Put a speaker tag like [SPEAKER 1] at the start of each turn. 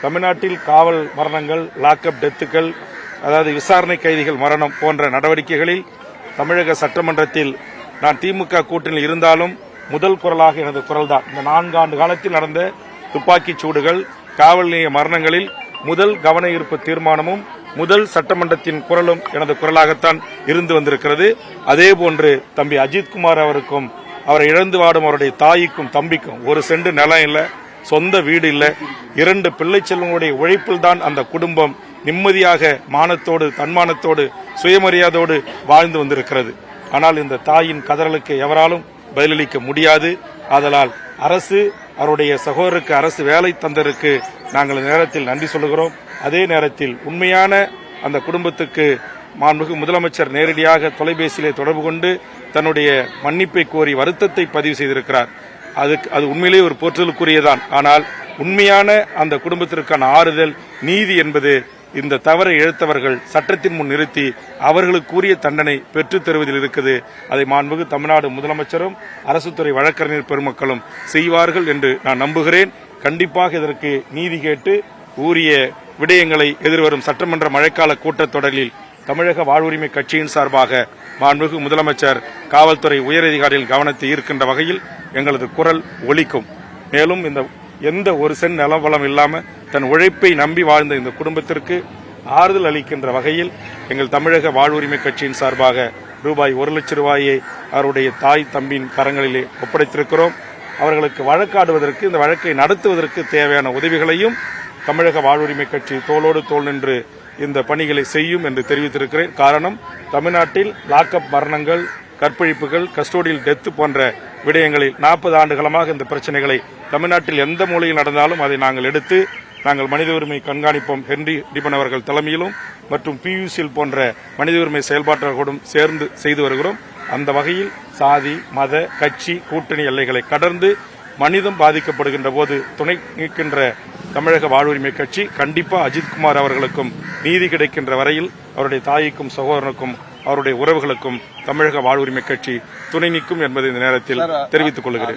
[SPEAKER 1] தமிழ்நாட்டில் காவல் மரணங்கள், லாக்அப் டெத்துகள், அதாவது விசாரணை கைதிகள் மரணம் போன்ற நடவடிக்கைகளில் தமிழக சட்டமன்றத்தில் நான் திமுக கூட்டணியில் இருந்தாலும் முதல் குரலாக எனது குரல்தான். இந்த 4 ஆண்டு காலத்தில் நடந்த துப்பாக்கிச் சூடுகள், காவல் நிலைய மரணங்களில் முதல் கவன ஈர்ப்பு தீர்மானமும் முதல் சட்டமன்றத்தின் குரலும் எனது குரலாகத்தான் இருந்து வந்திருக்கிறது. அதேபோன்று தம்பி அஜித்குமார் அவருக்கும், அவரை இழந்து வாடும் அவருடைய தாய்க்கும் தம்பிக்கும் ஒரு சென்ட் நிலம் இல்லை, சொந்த வீடு இல்லை, 2 பிள்ளை செல்வங்களுடைய உழைப்பில் தான் அந்த குடும்பம் நிம்மதியாக மானத்தோடு, தன்மானத்தோடு, சுயமரியாதையோடு வாழ்ந்து வந்திருக்கிறது. ஆனால் இந்த தாயின் கதறலுக்கு எவராலும் பதிலளிக்க முடியாது. ஆதலால் அரசு, அவருடைய சகோதரருக்கு அரசு வேலை தந்தருக்கு நாங்கள் இந்த நேரத்தில் நன்றி சொல்லுகிறோம். அதே நேரத்தில் உண்மையான அந்த குடும்பத்துக்கு மாண்புமிகு முதலமைச்சர் நேரடியாக தொலைபேசியிலே தொடர்பு கொண்டு தன்னுடைய மன்னிப்பை கோரி வருத்தத்தை பதிவு செய்திருக்கிறார். அது உண்மையிலேயே ஒரு போற்றுதலுக்குரியதான். ஆனால் உண்மையான அந்த குடும்பத்திற்கான ஆறுதல், நீதி என்பது இந்த தவறை இழைத்தவர்கள் சட்டத்தின் முன் நிறுத்தி அவர்களுக்குரிய தண்டனை பெற்றுத் தருவதில் இருக்குது. அதை மாண்புமிகு தமிழ்நாடு முதலமைச்சரும் அரசுத்துறை வழக்கறிஞர் பெருமக்களும் செய்வார்கள் என்று நான் நம்புகிறேன். கண்டிப்பாக இதற்கு நீதி கேட்டு உரிய விடயங்களை எதிர்வரும் சட்டமன்ற மழைக்கால கூட்டத்தொடரில் தமிழக வாழ்வுரிமை கட்சியின் சார்பாக மாண்புமிகு முதலமைச்சர், காவல்துறை உயரதிகாரிகள் கவனத்தை ஈர்க்கின்ற வகையில் எங்களது குரல் ஒலிக்கும். மேலும் இந்த எந்த ஒரு சென்ட் நிலவளம் இல்லாமல் தன் உழைப்பை நம்பி வாழ்ந்த இந்த குடும்பத்திற்கு ஆறுதல் அளிக்கின்ற வகையில் எங்கள் தமிழக வாழ்வுரிமை கட்சியின் சார்பாக ரூபாய் 1 லட்சம் ரூபாயை அவருடைய தாய் தம்பியின் கரங்களிலே ஒப்படைத்திருக்கிறோம். அவர்களுக்கு வழக்காடுவதற்கு, இந்த வழக்கை நடத்துவதற்கு தேவையான உதவிகளையும் தமிழக வாழ்வுரிமை கட்சி தோளோடு தோள் நின்று இந்த பணிகளை செய்யும் என்று தெரிவித்திருக்கிறேன். காரணம், தமிழ்நாட்டில் லாக்அப் மரணங்கள், கற்பழிப்புகள், கஸ்டோடியல் டெத்து போன்ற விடயங்களில் 40 ஆண்டு காலமாக இந்த பிரச்சனைகளை தமிழ்நாட்டில் எந்த மூலையில் நடந்தாலும் அதை நாங்கள் எடுத்து நாங்கள் மனித உரிமை கண்காணிப்போம் ஹென்றி டிபன் அவர்கள் தலைமையிலும் மற்றும் பியூசில் போன்ற மனித உரிமை செயல்பாட்டாளர்களுடன் சேர்ந்து செய்து வருகிறோம். அந்த வகையில் சாதி, மத, கட்சி, கூட்டணி எல்லைகளை கடந்து மனிதம் பாதிக்கப்படுகின்ற போது துணை நிற்கின்ற தமிழக வாழ்வுரிமை கட்சி கண்டிப்பா அஜித்குமார் அவர்களுக்கும் நீதி கிடைக்கின்ற வரையில் அவருடைய தாய்க்கும் சகோதரனுக்கும் அவருடைய உறவுகளுக்கும் தமிழக வாழ்வுரிமை கட்சி துணை நிற்கும் என்பதை இந்த நேரத்தில் தெரிவித்துக் கொள்கிறேன்.